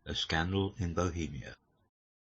A Scandal in Bohemia.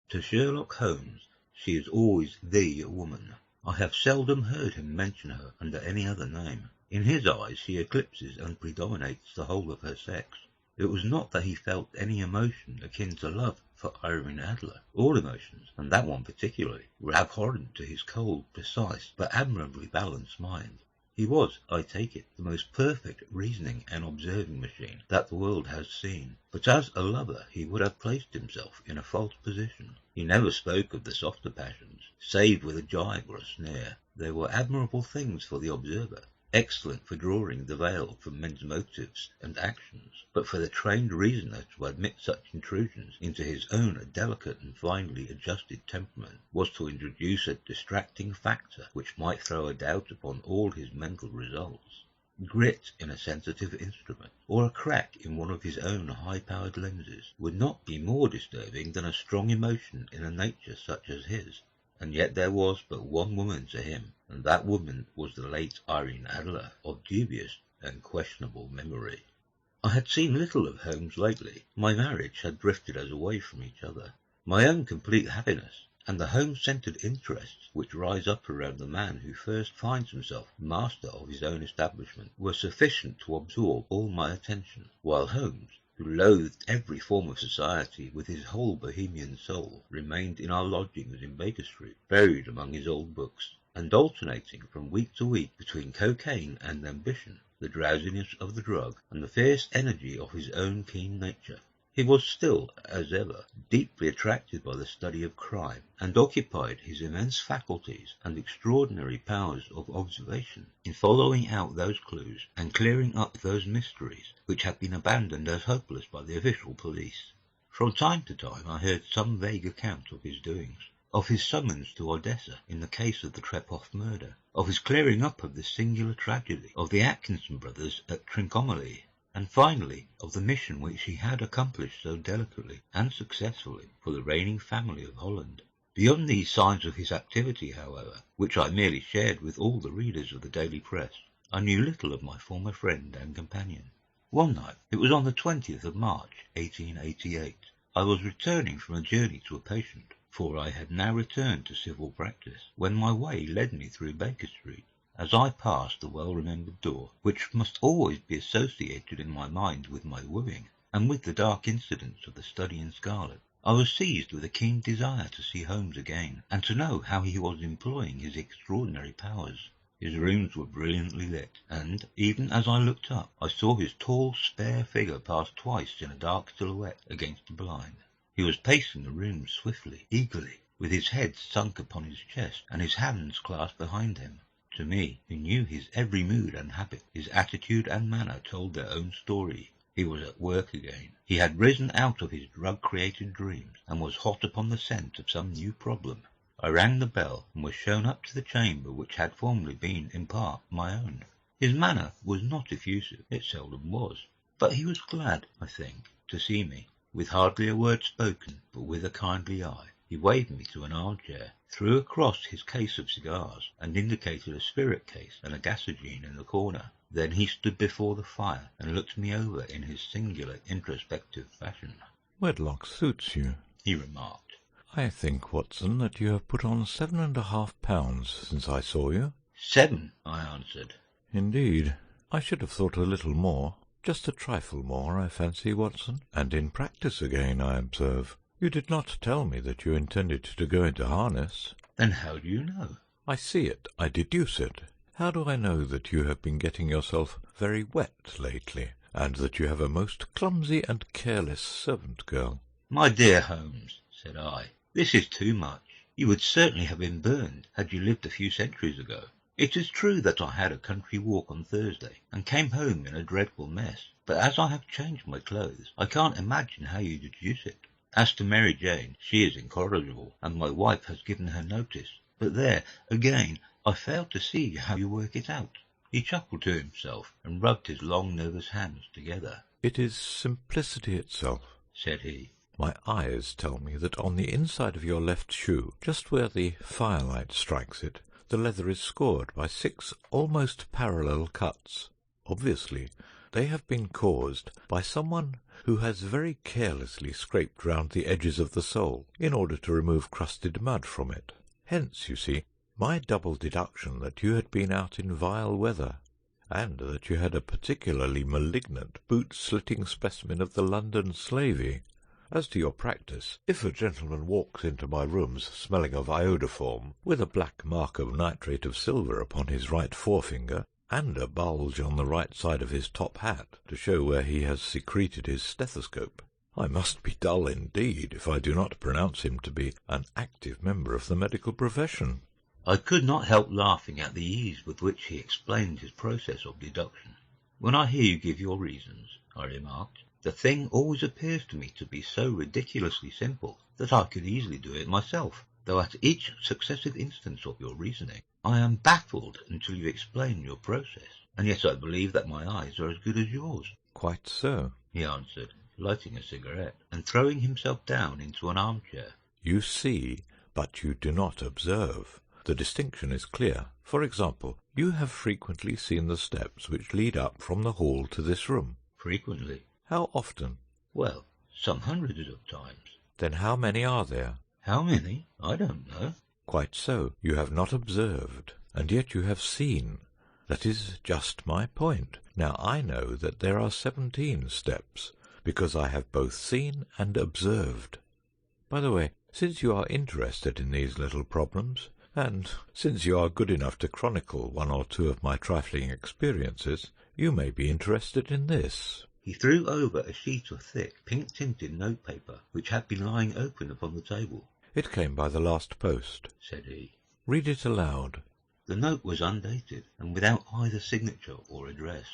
To Sherlock Holmes she is always the woman. I have seldom heard him mention her under any other name. In his eyes she eclipses and predominates the whole of her sex. It was not that he felt any emotion akin to love for Irene Adler. All emotions, and that one particularly, were abhorrent to his cold, precise, but admirably balanced mind. He was, I take it, the most perfect reasoning and observing machine that the world has seen. But as a lover he would have placed himself in a false position. He never spoke of the softer passions, save with a jibe or a sneer. They were admirable things for the observer, excellent for drawing the veil from men's motives and actions, but for the trained reasoner to admit such intrusions into his own delicate and finely adjusted temperament was to introduce a distracting factor which might throw a doubt upon all his mental results. Grit in a sensitive instrument, or a crack in one of his own high-powered lenses, would not be more disturbing than a strong emotion in a nature such as his. And yet there was but one woman to him, and that woman was the late Irene Adler, of dubious and questionable memory. I had seen little of Holmes lately. My marriage had drifted us away from each other. My own complete happiness, and the home-centred interests which rise up around the man who first finds himself master of his own establishment, were sufficient to absorb all my attention, while Holmes, who loathed every form of society with his whole Bohemian soul, remained in our lodgings in Baker Street, buried among his old books, and alternating from week to week between cocaine and ambition, the drowsiness of the drug, and the fierce energy of his own keen nature. He was still, as ever, deeply attracted by the study of crime, and occupied his immense faculties and extraordinary powers of observation in following out those clues and clearing up those mysteries which had been abandoned as hopeless by the official police. From time to time I heard some vague account of his doings, of his summons to Odessa in the case of the Trepoff murder, of his clearing up of the singular tragedy of the Atkinson brothers at Trincomalee, and finally of the mission which he had accomplished so delicately and successfully for the reigning family of Holland. Beyond these signs of his activity, however, which I merely shared with all the readers of the daily press, I knew little of my former friend and companion. One night, it was on the 20th of March, 1888, I was returning from a journey to a patient, for I had now returned to civil practice, when my way led me through Baker Street. As I passed the well-remembered door, which must always be associated in my mind with my wooing, and with the dark incidents of the study in scarlet, I was seized with a keen desire to see Holmes again, and to know how he was employing his extraordinary powers. His rooms were brilliantly lit, and, even as I looked up, I saw his tall, spare figure pass twice in a dark silhouette against the blind. He was pacing the room swiftly, eagerly, with his head sunk upon his chest, and his hands clasped behind him. To me, who knew his every mood and habit, his attitude and manner told their own story. He was at work again. He had risen out of his drug-created dreams, and was hot upon the scent of some new problem. I rang the bell, and was shown up to the chamber which had formerly been in part my own. His manner was not effusive, it seldom was, but he was glad, I think, to see me. With hardly a word spoken, but with a kindly eye, he waved me to an armchair, threw across his case of cigars, and indicated a spirit case and a gasogene in the corner. Then he stood before the fire and looked me over in his singular introspective fashion. "Wedlock suits you," he remarked. "I think, Watson, that you have put on 7½ pounds since I saw you." 7, I answered. "Indeed. I should have thought a little more. Just a trifle more, I fancy, Watson. And in practice again, I observe. You did not tell me that you intended to go into harness." "Then how do you know?" "I see it. I deduce it. How do I know that you have been getting yourself very wet lately, and that you have a most clumsy and careless servant girl?" "My dear Holmes," said I, "this is too much. You would certainly have been burned had you lived a few centuries ago. It is true that I had a country walk on Thursday, and came home in a dreadful mess, but as I have changed my clothes, I can't imagine how you deduce it. As to Mary Jane, she is incorrigible, and my wife has given her notice. But there, again, I fail to see how you work it out." He chuckled to himself, and rubbed his long nervous hands together. "It is simplicity itself," said he. "My eyes tell me that on the inside of your left shoe, just where the firelight strikes it, the leather is scored by 6 almost parallel cuts. Obviously, They have been caused by someone who has very carelessly scraped round the edges of the sole in order to remove crusted mud from it. Hence, you see, my double deduction that you had been out in vile weather, and that you had a particularly malignant boot-slitting specimen of the London slavey. As to your practice, if a gentleman walks into my rooms smelling of iodoform, with a black mark of nitrate of silver upon his right forefinger, and a bulge on the right side of his top hat to show where he has secreted his stethoscope, I must be dull indeed if I do not pronounce him to be an active member of the medical profession. I could not help laughing at the ease with which he explained his process of deduction. When I hear you give your reasons, I remarked, the thing always appears to me to be so ridiculously simple that I could easily do it myself, though at each successive instance of your reasoning I am baffled until you explain your process, and yet I believe that my eyes are as good as yours. Quite so, he answered, lighting a cigarette, and throwing himself down into an armchair. You see, but you do not observe. The distinction is clear. For example, you have frequently seen the steps which lead up from the hall to this room. Frequently. How often? Well, some hundreds of times. Then how many are there? How many? I don't know. Quite so. You have not observed, and yet you have seen. That is just my point. Now I know that there are 17 steps, because I have both seen and observed. By the way, since you are interested in these little problems, and since you are good enough to chronicle one or two of my trifling experiences, you may be interested in this. He threw over a sheet of thick, pink-tinted notepaper, which had been lying open upon the table. It came by the last post, said he. Read it aloud. The note was undated, and without either signature or address.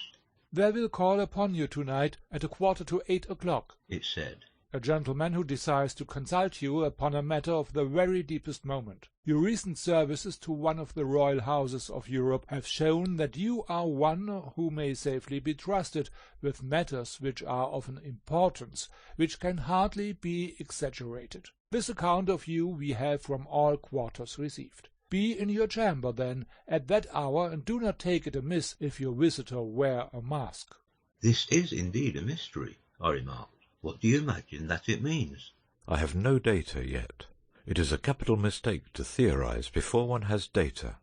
They will call upon you tonight at 7:45, it said. A gentleman who desires to consult you upon a matter of the very deepest moment. Your recent services to one of the royal houses of Europe have shown that you are one who may safely be trusted with matters which are of an importance which can hardly be exaggerated. This account of you we have from all quarters received. Be in your chamber, then, at that hour, and do not take it amiss if your visitor wear a mask. This is indeed a mystery, I remarked. What do you imagine that it means? I have no data yet. It is a capital mistake to theorize before one has data.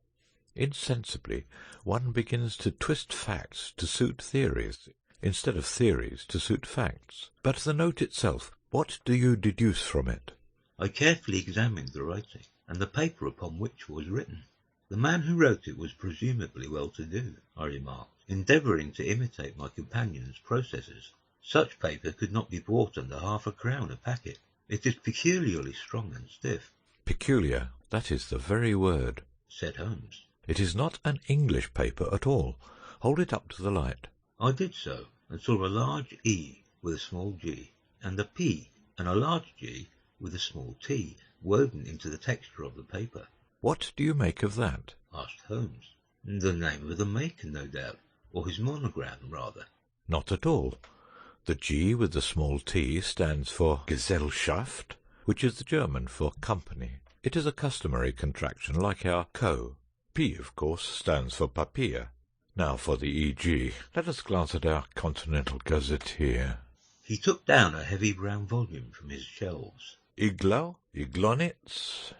Insensibly, one begins to twist facts to suit theories, instead of theories to suit facts. But the note itself, what do you deduce from it? I carefully examined the writing, and the paper upon which was written. The man who wrote it was presumably well-to-do, I remarked, endeavouring to imitate my companion's processes. Such paper could not be bought under £half-a-crown a packet. It is peculiarly strong and stiff. Peculiar, that is the very word, said Holmes. It is not an English paper at all. Hold it up to the light. I did so, and saw a large E with a small g, and a P and a large G with a small t woven into the texture of the paper. What do you make of that? Asked Holmes. The name of the maker, no doubt, or his monogram, rather. Not at all. The G with the small t stands for Gesellschaft, which is the German for company. It is a customary contraction like our co. P, of course, stands for Papier. Now for the E.G. Let us glance at our Continental Gazette here. He took down a heavy brown volume from his shelves. Iglau, Iglonitz.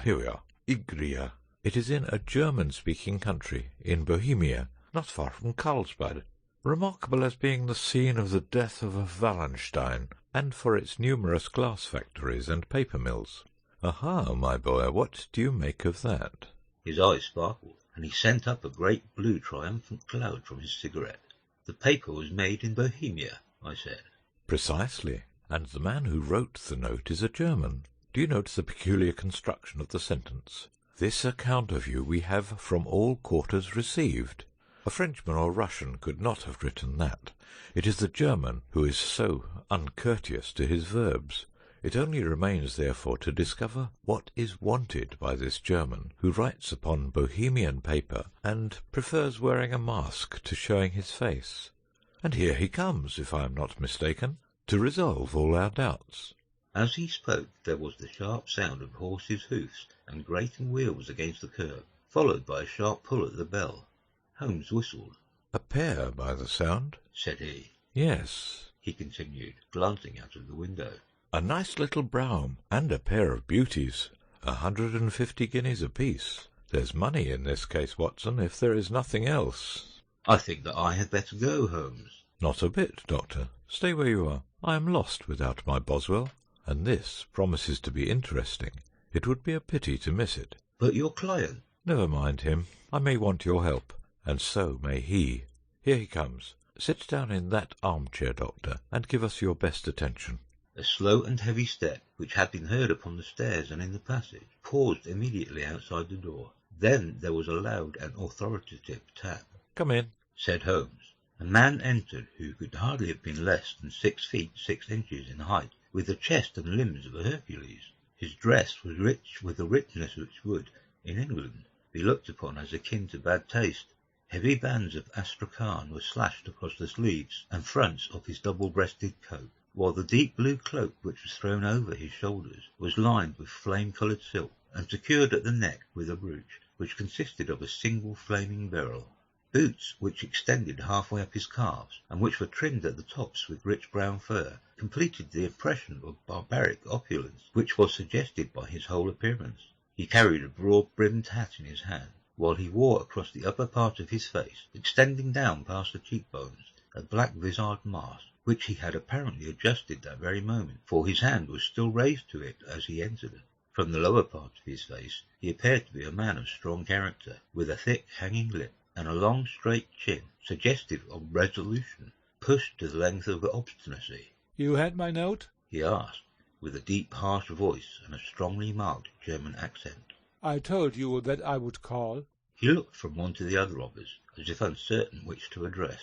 Here we are. Igria. It is in a German-speaking country, in Bohemia, not far from Carlsbad. Remarkable as being the scene of the death of Wallenstein, and for its numerous glass factories and paper mills. Aha, my boy, what do you make of that? His eyes sparkled, and he sent up a great blue triumphant cloud from his cigarette. The paper was made in Bohemia, I said. Precisely, and the man who wrote the note is a German. Do you notice the peculiar construction of the sentence? This account of you we have from all quarters received. A Frenchman or Russian could not have written that. It is the German who is so uncourteous to his verbs. It only remains, therefore, to discover what is wanted by this German, who writes upon Bohemian paper and prefers wearing a mask to showing his face. And here he comes, if I am not mistaken, to resolve all our doubts. As he spoke, there was the sharp sound of horses' hoofs and grating wheels against the curb, followed by a sharp pull at the bell. Holmes whistled. A pair, by the sound, said he. Yes, He continued, glancing out of the window. a nice little brougham, and a pair of beauties, 150 guineas apiece. There's money in this case, Watson, if there is nothing else. I think that I had better go, Holmes. Not a bit, Doctor. Stay where you are. I am lost without my Boswell, and this promises to be interesting. It would be a pity to miss it. But your client? Never mind him. I may want your help, and so may he. Here he comes. Sit down in that armchair, Doctor, and give us your best attention. A slow and heavy step, which had been heard upon the stairs and in the passage, paused immediately outside the door. Then there was a loud and authoritative tap. Come in, said Holmes. A man entered who could hardly have been less than 6 feet 6 inches in height, with the chest and limbs of a Hercules. His dress was rich with a richness which would, in England, be looked upon as akin to bad taste. Heavy bands of astrakhan were slashed across the sleeves and fronts of his double-breasted coat, while the deep blue cloak which was thrown over his shoulders was lined with flame-coloured silk and secured at the neck with a brooch, which consisted of a single flaming beryl. Boots, which extended halfway up his calves, and which were trimmed at the tops with rich brown fur, completed the impression of barbaric opulence which was suggested by his whole appearance. He carried a broad-brimmed hat in his hand, while he wore across the upper part of his face, extending down past the cheekbones, a black-visaged mask, which he had apparently adjusted that very moment, for his hand was still raised to it as he entered. From the lower part of his face he appeared to be a man of strong character, with a thick hanging lip, and a long straight chin, suggestive of resolution, pushed to the length of obstinacy. You had my note? He asked, with a deep harsh voice and a strongly marked German accent. I told you that I would call. He looked from one to the other of us, as if uncertain which to address.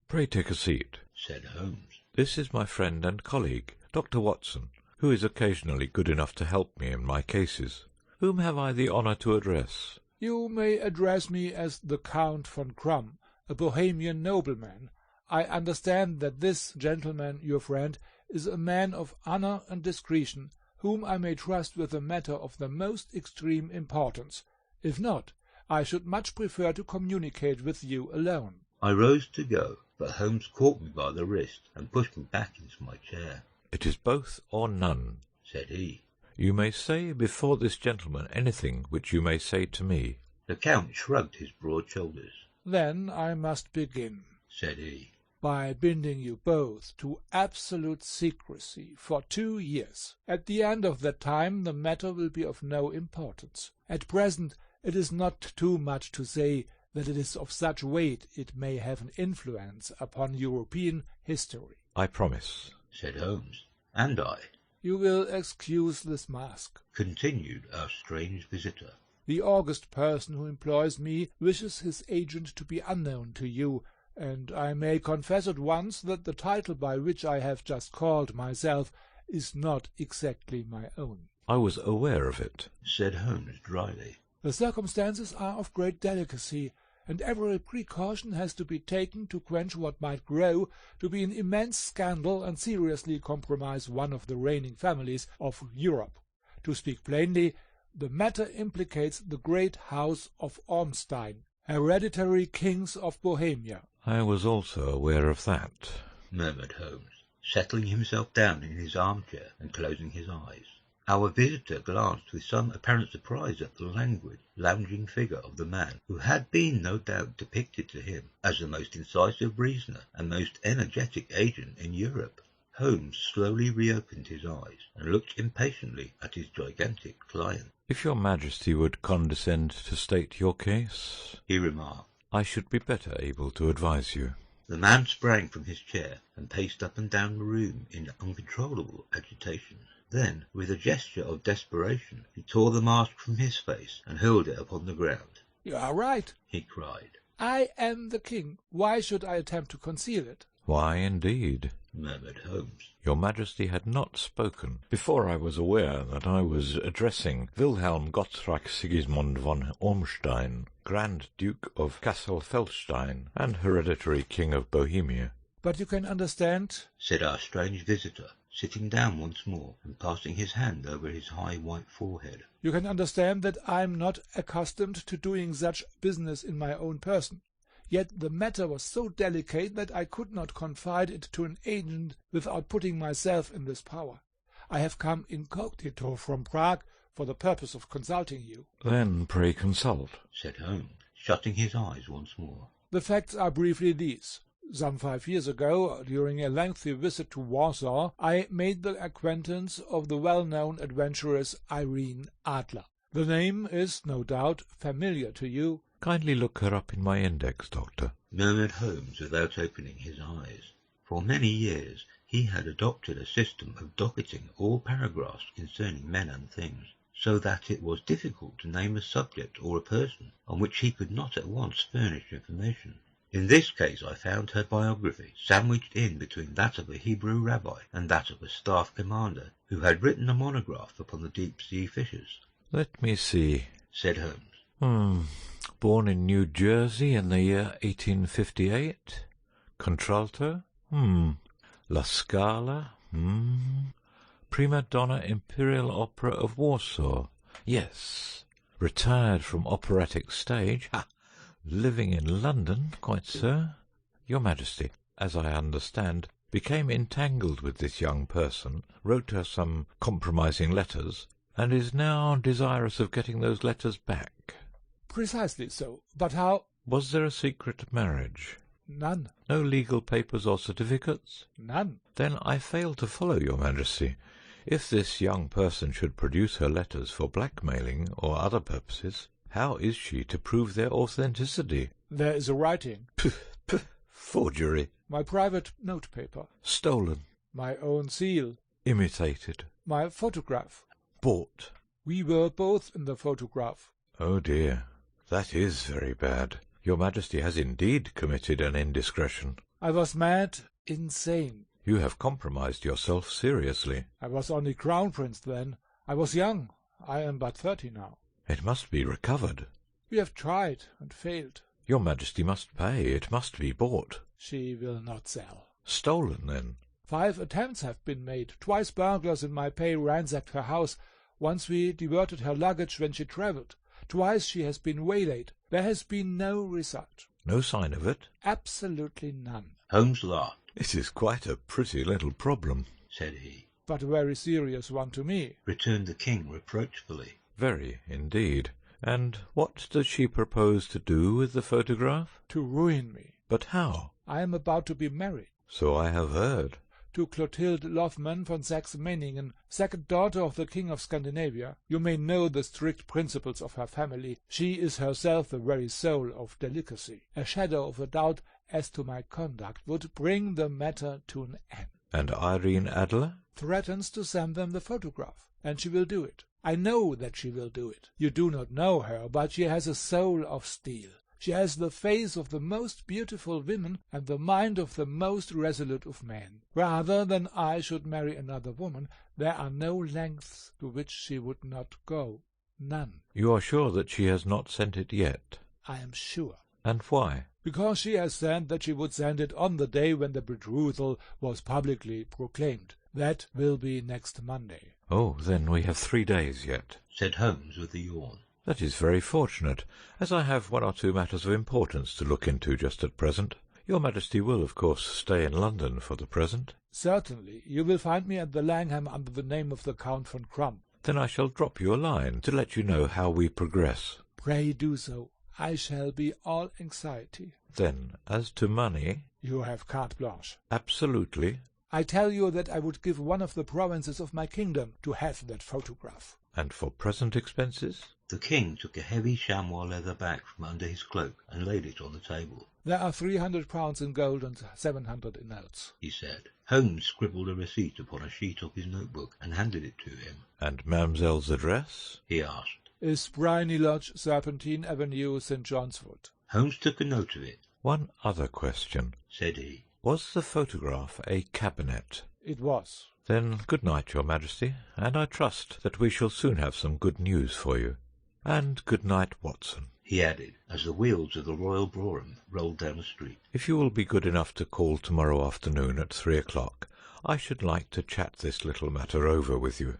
Pray take a seat, said Holmes. This is my friend and colleague, Dr. Watson, who is occasionally good enough to help me in my cases. Whom have I the honour to address? You may address me as the Count von Krumm, a Bohemian nobleman. I understand that this gentleman, your friend, is a man of honour and discretion, whom I may trust with a matter of the most extreme importance. If not, I should much prefer to communicate with you alone. I rose to go, but Holmes caught me by the wrist and pushed me back into my chair. It is both or none, said he. You may say before this gentleman anything which you may say to me. The Count shrugged his broad shoulders. Then I must begin, said he, by binding you both to absolute secrecy for 2 years. At the end of that time the matter will be of no importance. At present it is not too much to say that it is of such weight it may have an influence upon European history. I promise, said Holmes. And I. You will excuse this mask, continued our strange visitor. The august person who employs me wishes his agent to be unknown to you, and I may confess at once that the title by which I have just called myself is not exactly my own. I was aware of it, said Holmes dryly. The circumstances are of great delicacy, and every precaution has to be taken to quench what might grow to be an immense scandal and seriously compromise one of the reigning families of Europe. To speak plainly, the matter implicates the great house of Ormstein, hereditary kings of Bohemia. I was also aware of that, murmured Holmes, settling himself down in his armchair and closing his eyes. Our visitor glanced with some apparent surprise at the languid, lounging figure of the man, who had been, no doubt, depicted to him as the most incisive reasoner and most energetic agent in Europe. Holmes slowly reopened his eyes and looked impatiently at his gigantic client. If your Majesty would condescend to state your case, he remarked, I should be better able to advise you. The man sprang from his chair and paced up and down the room in uncontrollable agitation. Then, with a gesture of desperation, he tore the mask from his face and hurled it upon the ground. You are right, he cried. I am the king. Why should I attempt to conceal it? Why, indeed, murmured Holmes. Your Majesty had not spoken before I was aware that I was addressing Wilhelm Gotthreich Sigismund von Ormstein, Grand Duke of Kassel-Feldstein and hereditary King of Bohemia. But you can understand, said our strange visitor, sitting down once more and passing his hand over his high white forehead. You can understand that I am not accustomed to doing such business in my own person. Yet the matter was so delicate that I could not confide it to an agent without putting myself in this power. I have come incognito from Prague for the purpose of consulting you." "Then pray consult," said Holmes, shutting his eyes once more. "The facts are briefly these. Some 5 years ago, during a lengthy visit to Warsaw, I made the acquaintance of the well-known adventuress Irene Adler. The name is, no doubt, familiar to you." "Kindly look her up in my index, Doctor," murmured Holmes without opening his eyes. For many years he had adopted a system of docketing all paragraphs concerning men and things, so that it was difficult to name a subject or a person on which he could not at once furnish information. In this case I found her biography sandwiched in between that of a Hebrew rabbi and that of a staff commander who had written a monograph upon the deep-sea fishes. "Let me see," said Holmes. Born in New Jersey in the year 1858. Contralto. La Scala. Prima donna Imperial Opera of Warsaw. Yes. Retired from operatic stage. Ha! Living in London, quite so. Your Majesty, as I understand, became entangled with this young person, wrote her some compromising letters, and is now desirous of getting those letters back. "Precisely so. But how—" "Was there a secret marriage?" "None." "No legal papers or certificates?" "None." "Then I fail to follow, your Majesty. If this young person should produce her letters for blackmailing or other purposes, how is she to prove their authenticity?" "There is a writing." Pooh! Forgery." "My private note-paper." "Stolen." "My own seal." "Imitated." "My photograph." "Bought." "We were both in the photograph." "Oh dear, that is very bad. Your Majesty has indeed committed an indiscretion." "I was mad, insane." "You have compromised yourself seriously." "I was only Crown Prince then. I was young. I am but 30 now." "It must be recovered." "We have tried and failed." "Your Majesty must pay. It must be bought." "She will not sell." "Stolen, then?" 5 attempts have been made. Twice burglars in my pay ransacked her house. Once we diverted her luggage when she travelled. Twice she has been waylaid. There has been no result." "No sign of it?" "Absolutely none." Holmes laughed. "It is quite a pretty little problem," said he. "But a very serious one to me," returned the king reproachfully. "Very, indeed. And what does she propose to do with the photograph?" "To ruin me." "But how?" "I am about to be married." "So I have heard." "To Clotilde Lothman von Saxe-Meiningen, second daughter of the King of Scandinavia. You may know the strict principles of her family. She is herself the very soul of delicacy. A shadow of a doubt as to my conduct would bring the matter to an end." "And Irene Adler?" "Threatens to send them the photograph, and she will do it. I know that she will do it. You do not know her, but she has a soul of steel. She has the face of the most beautiful women and the mind of the most resolute of men. Rather than I should marry another woman, there are no lengths to which she would not go. None." "You are sure that she has not sent it yet?" "I am sure." "And why?" "Because she has said that she would send it on the day when the betrothal was publicly proclaimed. That will be next Monday." "Oh, then we have 3 days yet," said Holmes with a yawn. "That is very fortunate, as I have 1 or 2 matters of importance to look into just at present. Your Majesty will, of course, stay in London for the present?" "Certainly. You will find me at the Langham under the name of the Count von Krumm." "Then I shall drop you a line to let you know how we progress." "Pray do so. I shall be all anxiety." "Then, as to money—" "You have carte blanche." "Absolutely." "I tell you that I would give one of the provinces of my kingdom to have that photograph." "And for present expenses?" The king took a heavy chamois leather bag from under his cloak and laid it on the table. "There are 300 pounds in gold and 700 in notes," he said. Holmes scribbled a receipt upon a sheet of his notebook and handed it to him. "And Mademoiselle's address?" he asked. "Is Bryony Lodge, Serpentine Avenue, St. John's Wood." Holmes took a note of it. "One other question," said he. "Was the photograph a cabinet?" "It was." "Then good night, your Majesty, and I trust that we shall soon have some good news for you. And good night, Watson," he added, as the wheels of the royal brougham rolled down the street. "If you will be good enough to call tomorrow afternoon at 3 o'clock, I should like to chat this little matter over with you."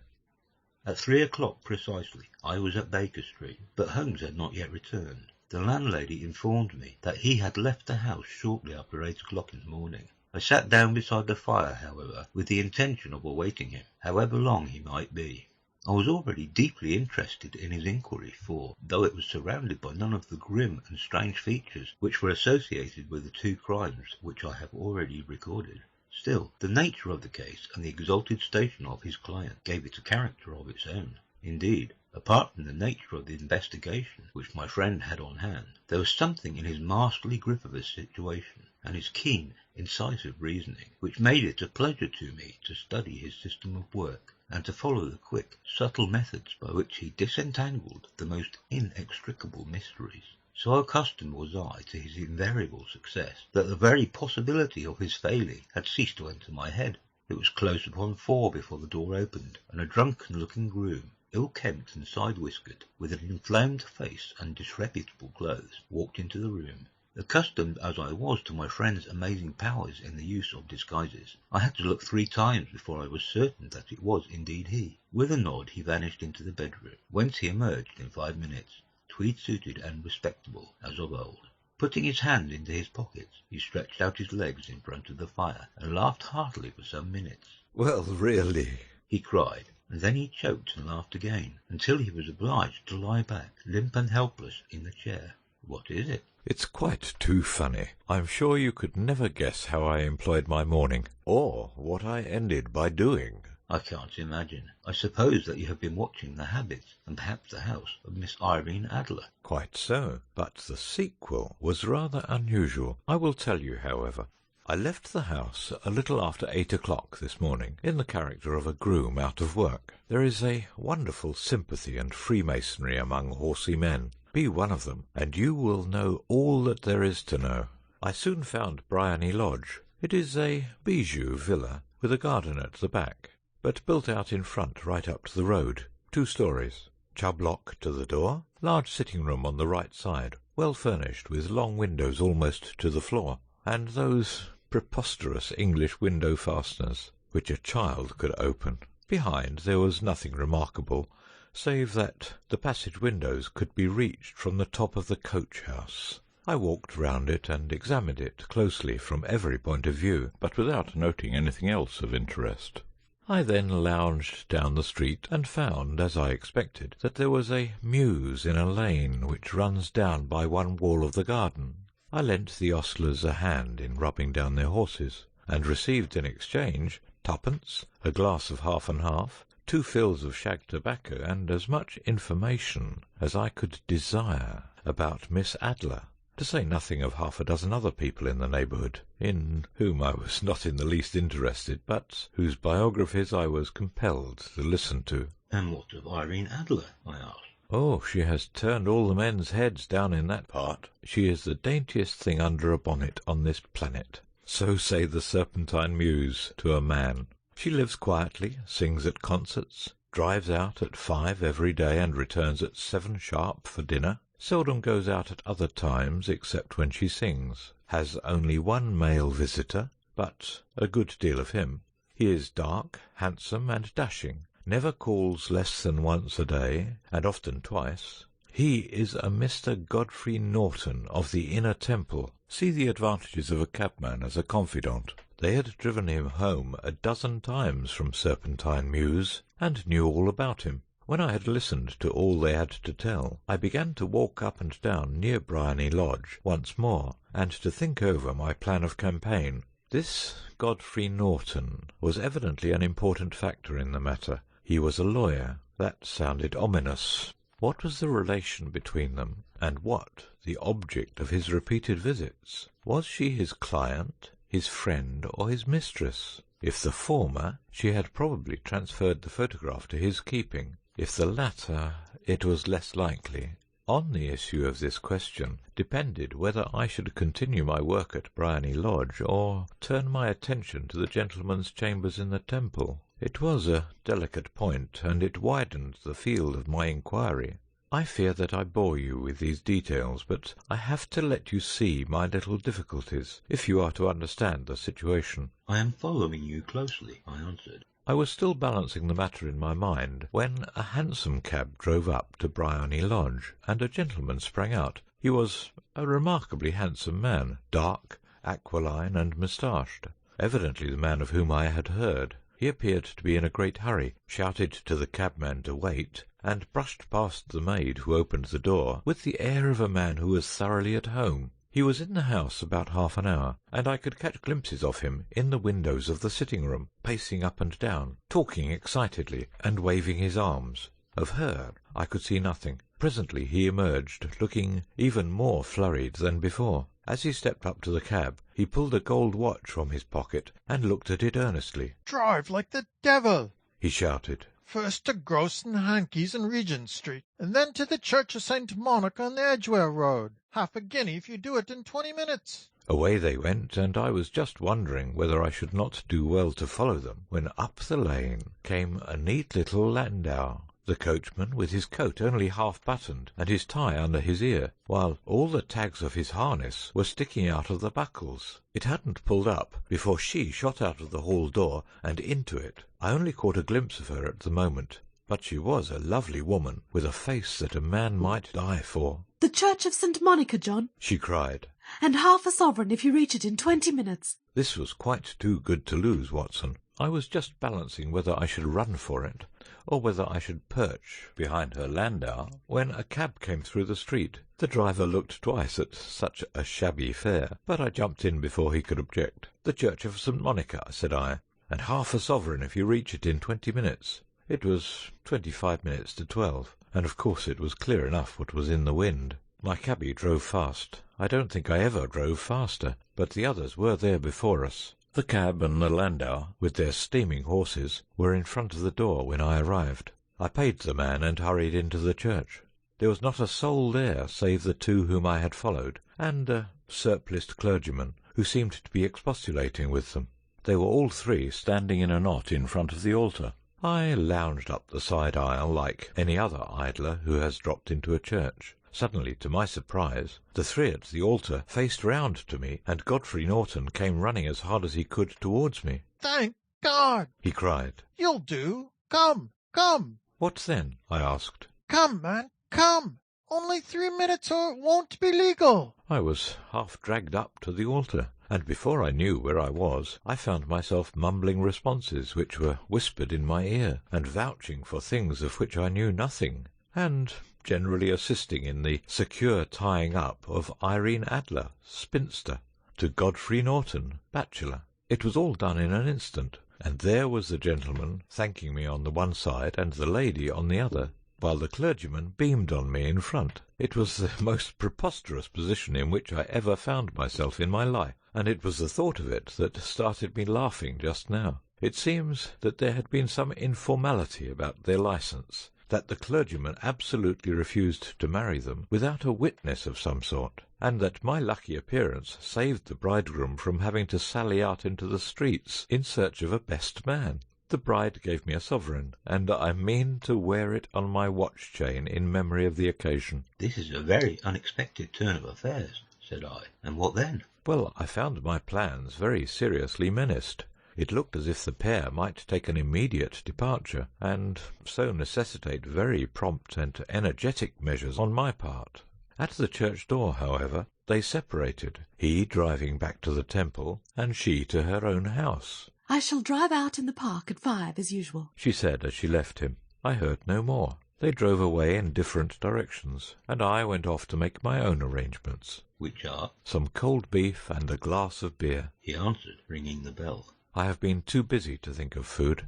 At 3 o'clock precisely I was at Baker Street, but Holmes had not yet returned. The landlady informed me that he had left the house shortly after 8 o'clock in the morning. I sat down beside the fire, however, with the intention of awaiting him, however long he might be. I was already deeply interested in his inquiry, for, though it was surrounded by none of the grim and strange features which were associated with the two crimes which I have already recorded, still, the nature of the case and the exalted station of his client gave it a character of its own. Indeed, apart from the nature of the investigation which my friend had on hand, there was something in his masterly grip of his situation, and his keen, incisive reasoning, which made it a pleasure to me to study his system of work, and to follow the quick, subtle methods by which he disentangled the most inextricable mysteries. So accustomed was I to his invariable success, that the very possibility of his failing had ceased to enter my head. It was close upon 4 before the door opened, and a drunken-looking groom, ill-kempt and side-whiskered, with an inflamed face and disreputable clothes, walked into the room. Accustomed as I was to my friend's amazing powers in the use of disguises, I had to look 3 times before I was certain that it was indeed he. With a nod he vanished into the bedroom, whence he emerged in 5 minutes, tweed-suited and respectable, as of old. Putting his hand into his pockets, he stretched out his legs in front of the fire, and laughed heartily for some minutes. "Well, really," he cried, and then he choked and laughed again, until he was obliged to lie back, limp and helpless, in the chair. "What is it?" "It's quite too funny. I'm sure you could never guess how I employed my morning, or what I ended by doing." "I can't imagine. I suppose that you have been watching the habits, and perhaps the house, of Miss Irene Adler." "Quite so, but the sequel was rather unusual. I will tell you, however. I left the house a little after 8 o'clock this morning, in the character of a groom out of work. There is a wonderful sympathy and freemasonry among horsey men. Be one of them, and you will know all that there is to know. I soon found Bryony Lodge. It is a bijou villa, with a garden at the back, but built out in front right up to the road, 2 stories. Chubb lock to the door, large sitting room on the right side, well furnished, with long windows almost to the floor, and those preposterous English window fasteners which a child could open. Behind there was nothing remarkable, save that the passage windows could be reached from the top of the coach-house. I walked round it and examined it closely from every point of view, but without noting anything else of interest. I then lounged down the street, and found, as I expected, that there was a mews in a lane which runs down by one wall of the garden. I lent the ostlers a hand in rubbing down their horses, and received in exchange 2d, a glass of half and half, 2 fills of shag tobacco, and as much information as I could desire about Miss Adler, to say nothing of half a dozen other people in the neighbourhood, in whom I was not in the least interested, but whose biographies I was compelled to listen to. "And what of Irene Adler?" I asked. "Oh, she has turned all the men's heads down in that part. She is the daintiest thing under a bonnet on this planet. So say the Serpentine Mews to a man. She lives quietly, sings at concerts, drives out at 5 every day and returns at 7 sharp for dinner, seldom goes out at other times except when she sings, has only 1 male visitor, but a good deal of him. He is dark, handsome, and dashing, never calls less than once a day, and often twice. He is a Mr. Godfrey Norton of the Inner Temple. See the advantages of a cabman as a confidant. They had driven him home a dozen times from Serpentine Mews, and knew all about him. When I had listened to all they had to tell, I began to walk up and down near Bryony Lodge once more, and to think over my plan of campaign. This Godfrey Norton was evidently an important factor in the matter. He was a lawyer. That sounded ominous. What was the relation between them, and what the object of his repeated visits? Was she his client, his friend, or his mistress? If the former, she had probably transferred the photograph to his keeping. If the latter, it was less likely. On the issue of this question depended whether I should continue my work at Bryony Lodge, or turn my attention to the gentleman's chambers in the Temple. It was a delicate point, and it widened the field of my inquiry. I fear that I bore you with these details, but I have to let you see my little difficulties, if you are to understand the situation. "I am following you closely," I answered. I was still balancing the matter in my mind when a hansom cab drove up to Bryony Lodge, and a gentleman sprang out. He was a remarkably handsome man, dark, aquiline, and moustached, evidently the man of whom I had heard. He appeared to be in a great hurry, shouted to the cabman to wait, and brushed past the maid who opened the door with the air of a man who was thoroughly at home. He was in the house about half an hour, and I could catch glimpses of him in the windows of the sitting-room, pacing up and down, talking excitedly, and waving his arms. Of her I could see nothing. Presently he emerged, looking even more flurried than before. As he stepped up to the cab, he pulled a gold watch from his pocket and looked at it earnestly. "Drive like the devil!" he shouted. "First to Gross and Hankey's in Regent Street, and then to the Church of St. Monica on the Edgware Road. Half a guinea if you do it in 20 minutes. Away they went, and I was just wondering whether I should not do well to follow them, when up the lane came a neat little landau, the coachman with his coat only half buttoned and his tie under his ear, while all the tags of his harness were sticking out of the buckles. It hadn't pulled up before she shot out of the hall door and into it. I only caught a glimpse of her at the moment, but she was a lovely woman, with a face that a man might die for. "The Church of St. Monica, John," she cried. "and half a sovereign if you reach it in 20 minutes. This was quite too good to lose, Watson. I was just balancing whether I should run for it, or whether I should perch behind her landau, when a cab came through the street. The driver looked twice at such a shabby fare, but I jumped in before he could object. "The Church of St. Monica," said I, "and half a sovereign if you reach it in 20 minutes. It was 25 minutes to 12, and of course it was clear enough what was in the wind. My cabby drove fast. I don't think I ever drove faster, but the others were there before us. The cab and the landau, with their steaming horses, were in front of the door when I arrived. I paid the man and hurried into the church. There was not a soul there save the two whom I had followed, and a surpliced clergyman who seemed to be expostulating with them. They were all three standing in a knot in front of the altar. I lounged up the side aisle like any other idler who has dropped into a church. Suddenly, to my surprise, the three at the altar faced round to me, and Godfrey Norton came running as hard as he could towards me. "Thank God!" he cried. "You'll do. Come, come." "What then?" I asked. "Come, man, come. Only 3 minutes or it won't be legal." I was half dragged up to the altar, and before I knew where I was, I found myself mumbling responses which were whispered in my ear, and vouching for things of which I knew nothing, and generally assisting in the secure tying up of Irene Adler, spinster, to Godfrey Norton, bachelor. It was all done in an instant, and there was the gentleman thanking me on the one side and the lady on the other, while the clergyman beamed on me in front. It was the most preposterous position in which I ever found myself in my life, and it was the thought of it that started me laughing just now. It seems that there had been some informality about their licence, that the clergyman absolutely refused to marry them without a witness of some sort, and that my lucky appearance saved the bridegroom from having to sally out into the streets in search of a best man. The bride gave me a sovereign, and I mean to wear it on my watch-chain in memory of the occasion. "This is a very unexpected turn of affairs," said I. "And what then?" Well, I found my plans very seriously menaced. It looked as if the pair might take an immediate departure, and so necessitate very prompt and energetic measures on my part. At the church door, however, they separated, he driving back to the temple, and she to her own house. "I shall drive out in the park at 5 as usual," she said as she left him. I heard no more. They drove away in different directions, and I went off to make my own arrangements. "Which are?" "Some cold beef and a glass of beer," he answered, ringing the bell. "I have been too busy to think of food,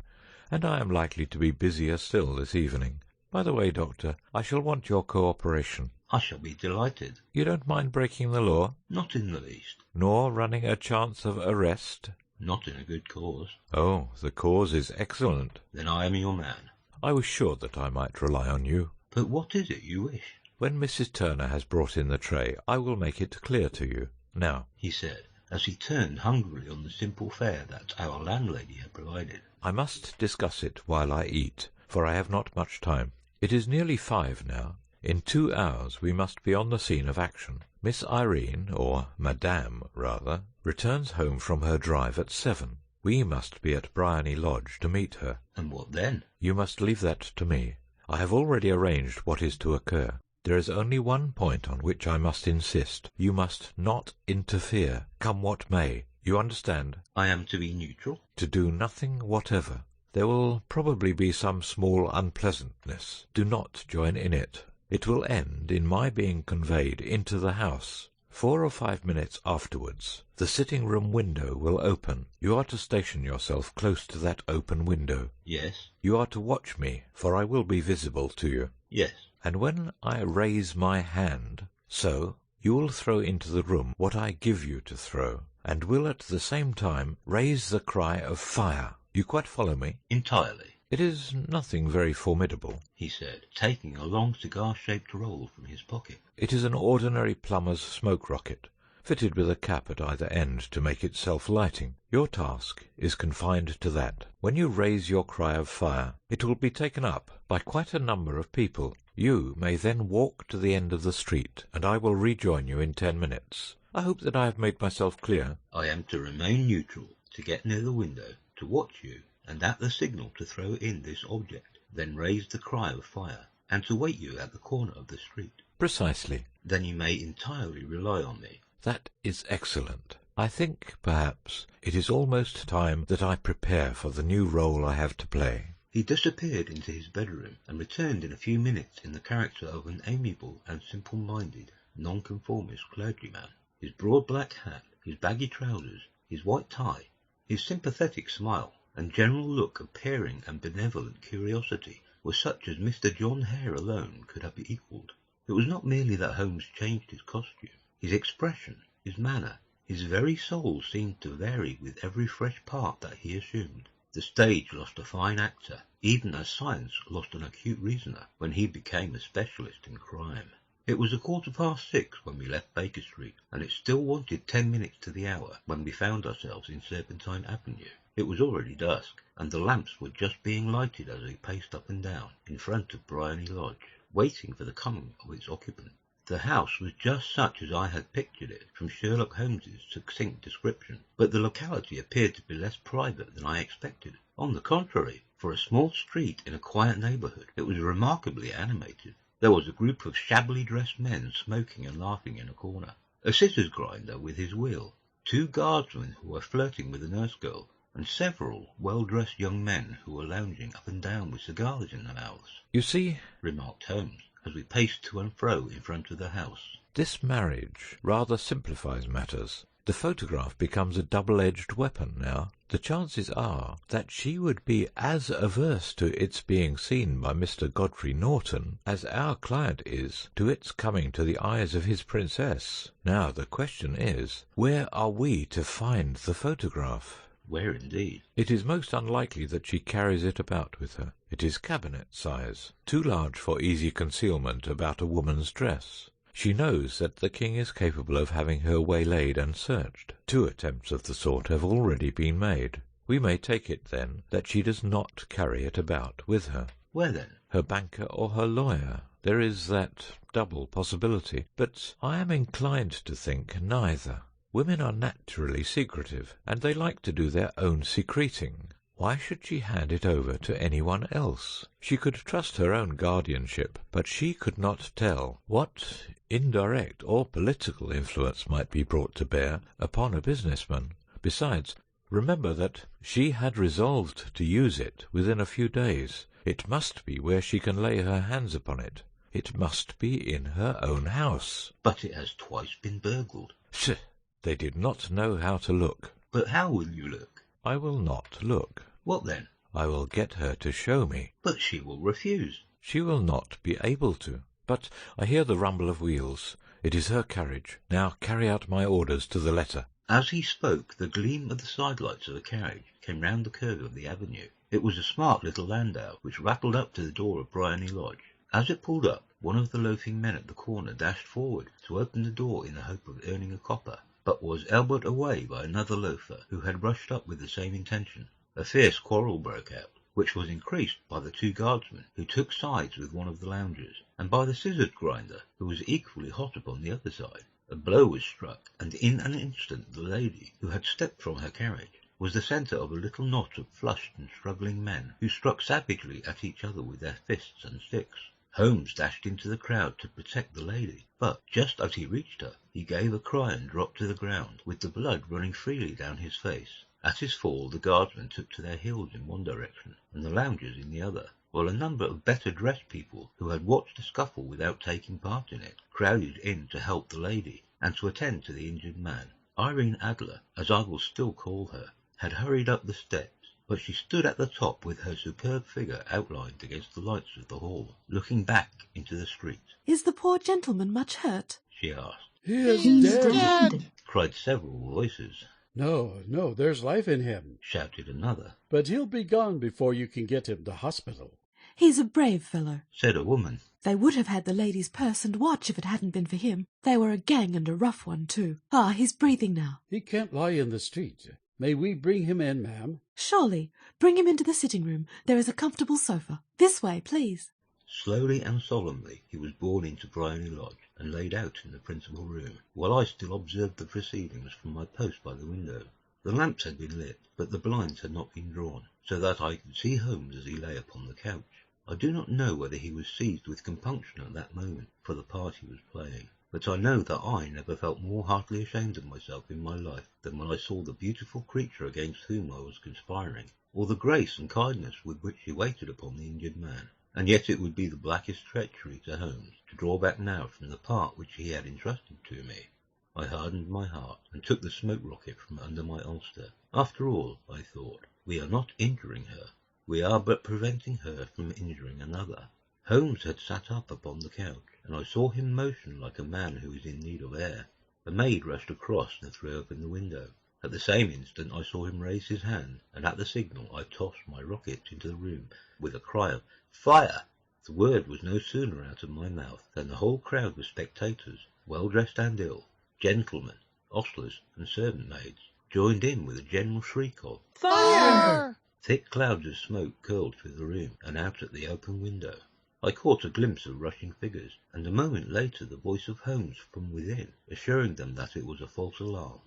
and I am likely to be busier still this evening. By the way, Doctor, I shall want your cooperation." "I shall be delighted." "You don't mind breaking the law?" "Not in the least." "Nor running a chance of arrest?" "Not in a good cause." "Oh, the cause is excellent." "Then I am your man." "I was sure that I might rely on you." "But what is it you wish?" "When Mrs. Turner has brought in the tray, I will make it clear to you. Now," he said, as he turned hungrily on the simple fare that our landlady had provided, "I must discuss it while I eat, for I have not much time. It is nearly 5 now. In 2 hours we must be on the scene of action. Miss Irene, or Madame, rather, returns home from her drive at 7. We must be at Bryony Lodge to meet her." "And what then?" "You must leave that to me. I have already arranged what is to occur. There is only one point on which I must insist. You must not interfere, come what may. You understand? I am to be neutral? To do nothing whatever. There will probably be some small unpleasantness. Do not join in it. It will end in my being conveyed into the house. 4 or 5 minutes afterwards, the sitting-room window will open. You are to station yourself close to that open window. Yes. You are to watch me, for I will be visible to you. Yes. And when I raise my hand, so, you will throw into the room what I give you to throw, and will at the same time raise the cry of fire. You quite follow me? Entirely. It is nothing very formidable, he said, taking a long cigar-shaped roll from his pocket. It is an ordinary plumber's smoke rocket, fitted with a cap at either end to make it self-lighting. Your task is confined to that. When you raise your cry of fire, it will be taken up by quite a number of people. You may then walk to the end of the street, and I will rejoin you in 10 minutes. I hope that I have made myself clear. I am to remain neutral, to get near the window, to watch you, and at the signal to throw in this object, then raise the cry of fire, and to wait you at the corner of the street. Precisely. Then you may entirely rely on me. That is excellent. I think, perhaps, it is almost time that I prepare for the new role I have to play. He disappeared into his bedroom, and returned in a few minutes in the character of an amiable and simple-minded, nonconformist clergyman. His broad black hat, his baggy trousers, his white tie, his sympathetic smile, and general look of peering and benevolent curiosity were such as Mr. John Hare alone could have equalled. It was not merely that Holmes changed his costume. His expression, his manner, his very soul seemed to vary with every fresh part that he assumed. The stage lost a fine actor, even as science lost an acute reasoner, when he became a specialist in crime. It was 6:15 when we left Baker Street, and it still wanted 10 minutes to the hour when we found ourselves in Serpentine Avenue. It was already dusk, and the lamps were just being lighted as we paced up and down in front of Briony Lodge, waiting for the coming of its occupant. The house was just such as I had pictured it from Sherlock Holmes's succinct description, but the locality appeared to be less private than I expected. On the contrary, for a small street in a quiet neighbourhood, it was remarkably animated. There was a group of shabbily dressed men smoking and laughing in a corner, a scissors grinder with his wheel, 2 guardsmen who were flirting with a nurse girl, and several well-dressed young men who were lounging up and down with cigars in their mouths. You see, remarked Holmes, as we paced to and fro in front of the house, this marriage rather simplifies matters. The photograph becomes a double-edged weapon now. The chances are that she would be as averse to its being seen by Mr. Godfrey Norton as our client is to its coming to the eyes of his princess. Now the question is, where are we to find the photograph? Where indeed? It is most unlikely that she carries it about with her. It is cabinet size, too large for easy concealment about a woman's dress. She knows that the king is capable of having her waylaid and searched. 2 attempts of the sort have already been made. We may take it, then, that she does not carry it about with her. Where then? Her banker or her lawyer. There is that double possibility, but I am inclined to think neither. Women are naturally secretive, and they like to do their own secreting. Why should she hand it over to anyone else? She could trust her own guardianship, but she could not tell what indirect or political influence might be brought to bear upon a businessman. Besides, remember that she had resolved to use it within a few days. It must be where she can lay her hands upon it. It must be in her own house. But it has twice been burgled. Psst! They did not know how to look. But how will you look? I will not look. What then? I will get her to show me. But she will refuse. She will not be able to. But I hear the rumble of wheels. It is her carriage. Now carry out my orders to the letter. As he spoke, the gleam of the sidelights of the carriage came round the curve of the avenue. It was a smart little landau, which rattled up to the door of Briony Lodge. As it pulled up, one of the loafing men at the corner dashed forward to open the door in the hope of earning a copper, but was elbowed away by another loafer who had rushed up with the same intention. A fierce quarrel broke out, which was increased by the 2 guardsmen who took sides with one of the loungers, and by the scissors grinder who was equally hot upon the other side. A blow was struck, and in an instant the lady, who had stepped from her carriage, was the centre of a little knot of flushed and struggling men, who struck savagely at each other with their fists and sticks. Holmes dashed into the crowd to protect the lady, but just as he reached her, he gave a cry and dropped to the ground, with the blood running freely down his face. At his fall, the guardsmen took to their heels in one direction, and the loungers in the other, while a number of better-dressed people, who had watched the scuffle without taking part in it, crowded in to help the lady, and to attend to the injured man. Irene Adler, as I will still call her, had hurried up the steps, but she stood at the top with her superb figure outlined against the lights of the hall, looking back into the street. "Is the poor gentleman much hurt?" she asked. He's dead, cried several voices. No, there's life in him, shouted another. But he'll be gone before you can get him to hospital. "He's a brave fellow," said a woman. "They would have had the lady's purse and watch if it hadn't been for him. They were a gang, and a rough one, too. Ah, he's breathing now." He can't lie in the street. May we bring him in, ma'am? "Surely. Bring him into the sitting-room. There is a comfortable sofa. This way, please." Slowly and solemnly he was borne into Briony Lodge and laid out in the principal room, while I still observed the proceedings from my post by the window. The lamps had been lit, but the blinds had not been drawn, so that I could see Holmes as he lay upon the couch. I do not know whether he was seized with compunction at that moment for the part he was playing, but I know that I never felt more heartily ashamed of myself in my life than when I saw the beautiful creature against whom I was conspiring, or the grace and kindness with which he waited upon the injured man. And yet it would be the blackest treachery to Holmes to draw back now from the part which he had entrusted to me. I hardened my heart and took the smoke rocket from under my ulster. After all, I thought, we are not injuring her. We are but preventing her from injuring another. Holmes had sat up upon the couch, and I saw him motion like a man who is in need of air. A maid rushed across and threw open the window. At the same instant I saw him raise his hand, and at the signal I tossed my rocket into the room with a cry of "Fire!" The word was no sooner out of my mouth than the whole crowd of spectators, well-dressed and ill, gentlemen, ostlers, and servant-maids, joined in with a general shriek of Fire! Thick clouds of smoke curled through the room and out at the open window. I caught a glimpse of rushing figures, and a moment later the voice of Holmes from within, assuring them that it was a false alarm.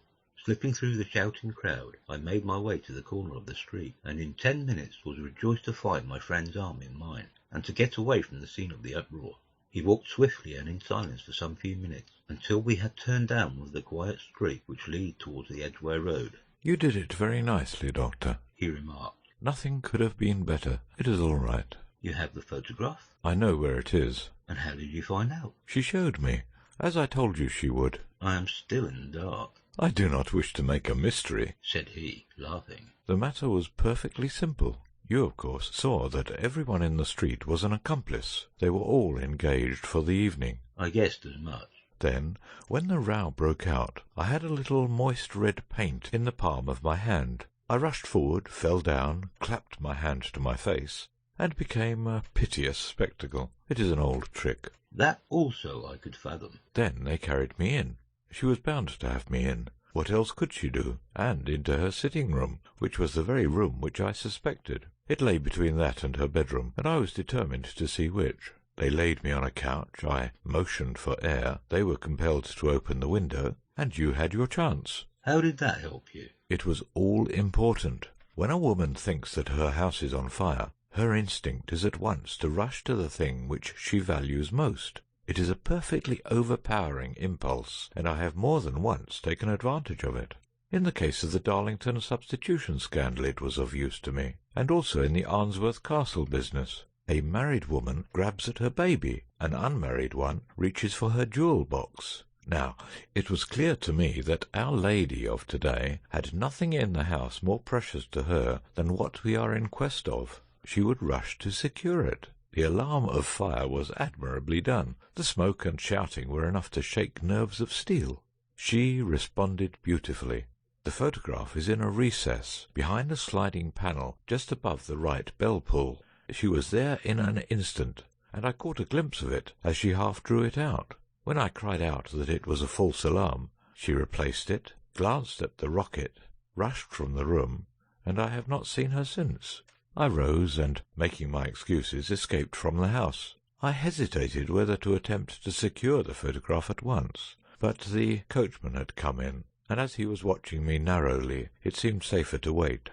Slipping through the shouting crowd, I made my way to the corner of the street, and in 10 minutes was rejoiced to find my friend's arm in mine, and to get away from the scene of the uproar. He walked swiftly and in silence for some few minutes, until we had turned down one of the quiet streets which lead towards the Edgware Road. "You did it very nicely, Doctor," he remarked. "Nothing could have been better. It is all right." You have the photograph? "I know where it is." And how did you find out? "She showed me, as I told you she would." I am still in the dark. "I do not wish to make a mystery," said he, laughing. "The matter was perfectly simple. You, of course, saw that everyone in the street was an accomplice. They were all engaged for the evening." I guessed as much. Then, when the row broke out, I had a little moist red paint in the palm of my hand. I rushed forward, fell down, clapped my hand to my face, and became a piteous spectacle. It is an old trick. That also I could fathom. Then they carried me in. She was bound to have me in. What else could she do? And into her sitting-room, which was the very room which I suspected. It lay between that and her bedroom, and I was determined to see which. They laid me on a couch, I motioned for air, they were compelled to open the window, and you had your chance. How did that help you? It was all important. When a woman thinks that her house is on fire, her instinct is at once to rush to the thing which she values most. It is a perfectly overpowering impulse, and I have more than once taken advantage of it. In the case of the Darlington substitution scandal it was of use to me, and also in the Arnsworth Castle business. A married woman grabs at her baby, an unmarried one reaches for her jewel box. Now, it was clear to me that Our Lady of today had nothing in the house more precious to her than what we are in quest of. She would rush to secure it. The alarm of fire was admirably done. The smoke and shouting were enough to shake nerves of steel. She responded beautifully. The photograph is in a recess, behind a sliding panel, just above the right bell-pull. She was there in an instant, and I caught a glimpse of it as she half drew it out. When I cried out that it was a false alarm, she replaced it, glanced at the rocket, rushed from the room, and I have not seen her since. I rose and, making my excuses, escaped from the house. I hesitated whether to attempt to secure the photograph at once, but the coachman had come in, and as he was watching me narrowly, it seemed safer to wait.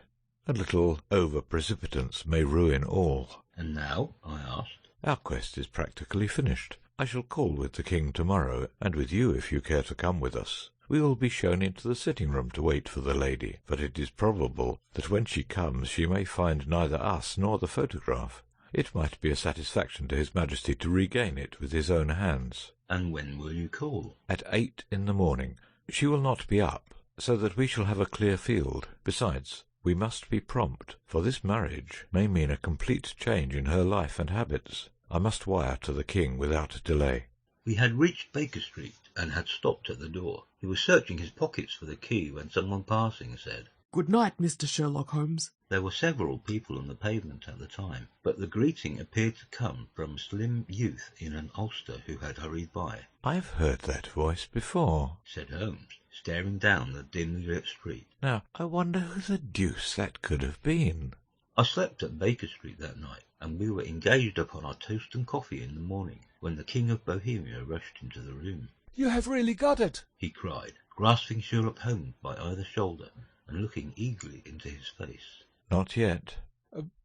A little over-precipitance may ruin all. And now? I asked. Our quest is practically finished. I shall call with the king tomorrow, and with you if you care to come with us. We will be shown into the sitting room to wait for the lady, but it is probable that when she comes she may find neither us nor the photograph. It might be a satisfaction to His Majesty to regain it with his own hands. And when will you call? At 8 in the morning. She will not be up, so that we shall have a clear field. Besides, we must be prompt, for this marriage may mean a complete change in her life and habits. I must wire to the king without delay. We had reached Baker Street and had stopped at the door. He was searching his pockets for the key when someone passing said, "Good night, Mr. Sherlock Holmes." There were several people on the pavement at the time, but the greeting appeared to come from a slim youth in an ulster who had hurried by. "I've heard that voice before," said Holmes, staring down the dimly lit street. "Now, I wonder who the deuce that could have been." I slept at Baker Street that night, and we were engaged upon our toast and coffee in the morning, when the King of Bohemia rushed into the room. "You have really got it!" he cried, grasping Sherlock Holmes by either shoulder and looking eagerly into his face. "Not yet."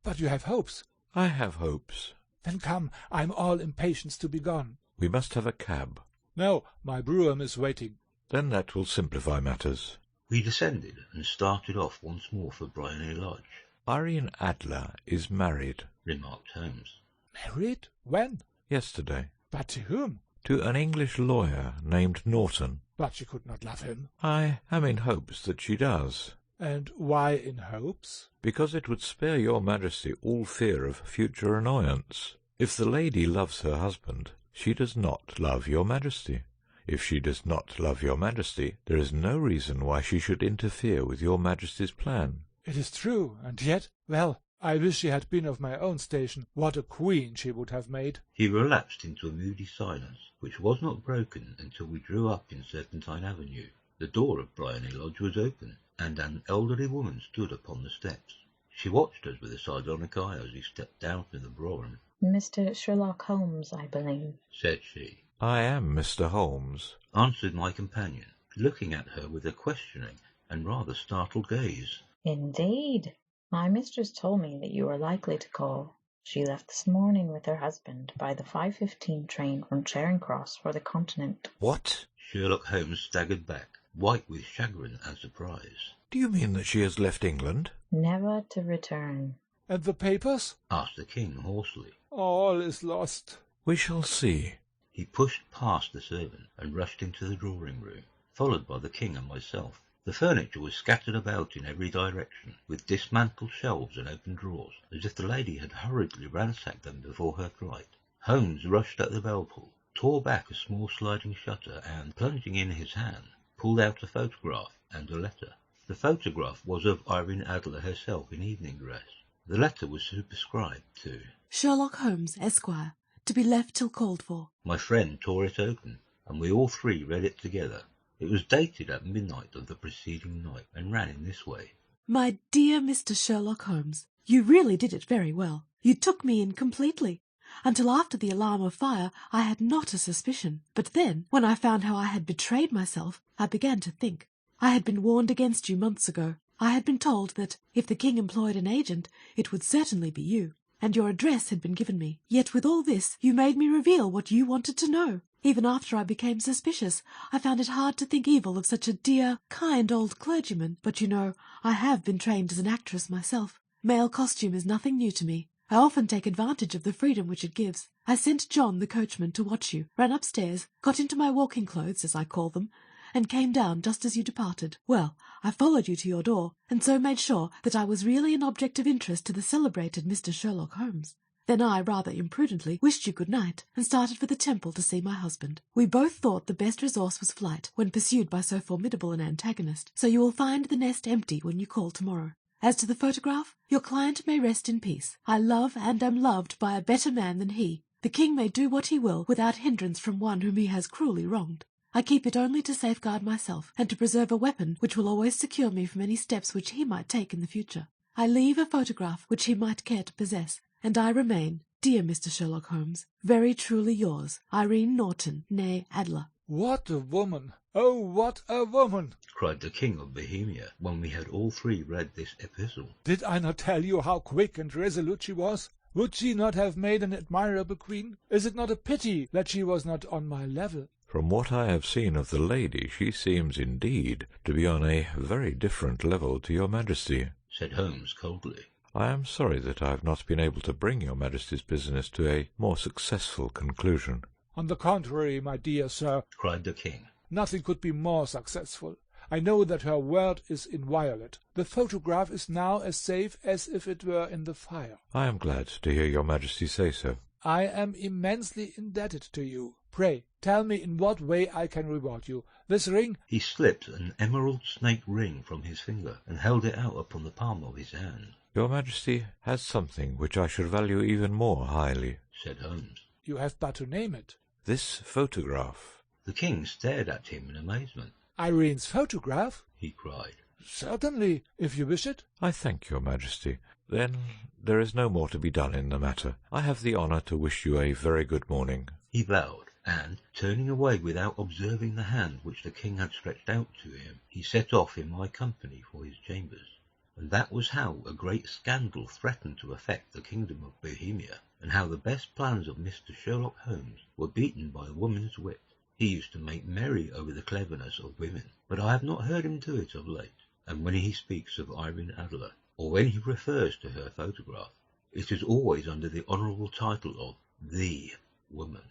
"But you have hopes." "I have hopes." "Then come, I'm all impatience to be gone." "We must have a cab." "No, my brougham is waiting." "Then that will simplify matters." We descended and started off once more for Briony Lodge. "Irene Adler is married," remarked Holmes. "Married? When?" "Yesterday." "But to whom?" "To an English lawyer named Norton." "But she could not love him." "I am in hopes that she does." "And why in hopes?" "Because it would spare your Majesty all fear of future annoyance. If the lady loves her husband, she does not love your Majesty. If she does not love your Majesty, there is no reason why she should interfere with your Majesty's plan." "It is true, and yet, well, I wish she had been of my own station. What a queen she would have made!" He relapsed into a moody silence, which was not broken until we drew up in Serpentine Avenue. The door of Briony Lodge was open, and an elderly woman stood upon the steps. She watched us with a sardonic eye as we stepped down from the brougham. "Mr. Sherlock Holmes, I believe," said she. "I am Mr. Holmes," answered my companion, looking at her with a questioning and rather startled gaze. "Indeed. My mistress told me that you were likely to call. She left this morning with her husband by the 5:15 train from Charing Cross for the Continent." "What?" Sherlock Holmes staggered back, white with chagrin and surprise. "Do you mean that she has left England?" "Never to return." "And the papers?" asked the king hoarsely. "All is lost." "We shall see." He pushed past the servant and rushed into the drawing-room, followed by the king and myself. The furniture was scattered about in every direction, with dismantled shelves and open drawers, as if the lady had hurriedly ransacked them before her flight. Holmes rushed at the bell-pull, tore back a small sliding shutter, and, plunging in his hand, pulled out a photograph and a letter. The photograph was of Irene Adler herself in evening dress. The letter was superscribed to Sherlock Holmes, Esquire, to be left till called for. My friend tore it open, and we all three read it together. It was dated at midnight of the preceding night, and ran in this way. My dear Mr. Sherlock Holmes, you really did it very well. You took me in completely. Until after the alarm of fire I had not a suspicion, but then, when I found how I had betrayed myself, I began to think. I had been warned against you months ago. I had been told that, if the king employed an agent, it would certainly be you, and your address had been given me. Yet with all this you made me reveal what you wanted to know. Even after I became suspicious, I found it hard to think evil of such a dear, kind old clergyman. But you know, I have been trained as an actress myself. Male costume is nothing new to me. I often take advantage of the freedom which it gives. I sent John, the coachman, to watch you, ran upstairs, got into my walking clothes, as I call them, and came down just as you departed. Well, I followed you to your door, and so made sure that I was really an object of interest to the celebrated Mr. Sherlock Holmes. Then I, rather imprudently, wished you good night, and started for the Temple to see my husband. We both thought the best resource was flight, when pursued by so formidable an antagonist, so you will find the nest empty when you call tomorrow. As to the photograph, your client may rest in peace. I love and am loved by a better man than he. The king may do what he will without hindrance from one whom he has cruelly wronged. I keep it only to safeguard myself, and to preserve a weapon which will always secure me from any steps which he might take in the future. I leave a photograph which he might care to possess, and I remain, dear Mr. Sherlock Holmes, very truly yours, Irene Norton, née Adler. "What a woman! Oh, what a woman!" cried the King of Bohemia, when we had all three read this epistle. "Did I not tell you how quick and resolute she was? Would she not have made an admirable queen? Is it not a pity that she was not on my level? From what I have seen of the lady, she seems indeed to be on a very different level to your Majesty, said Holmes coldly. I am sorry that I have not been able to bring your Majesty's business to a more successful conclusion. On the contrary, my dear sir, cried the king, nothing could be more successful. I know that her word is inviolate. The photograph is now as safe as if it were in the fire. I am glad to hear your Majesty say so. I am immensely indebted to you. Pray, tell me in what way I can reward you. This ring—" He slipped an emerald snake ring from his finger and held it out upon the palm of his hand. Your Majesty has something which I should value even more highly, said Holmes. You have but to name it. This photograph. The king stared at him in amazement. Irene's photograph? He cried. Certainly, if you wish it. I thank your Majesty. Then there is no more to be done in the matter. I have the honour to wish you a very good morning. He bowed, and, turning away without observing the hand which the king had stretched out to him, he set off in my company for his chambers. And that was how a great scandal threatened to affect the kingdom of Bohemia, and how the best plans of Mr. Sherlock Holmes were beaten by a woman's wit. He used to make merry over the cleverness of women, but I have not heard him do it of late, and when he speaks of Irene Adler, or when he refers to her photograph, it is always under the honourable title of the woman.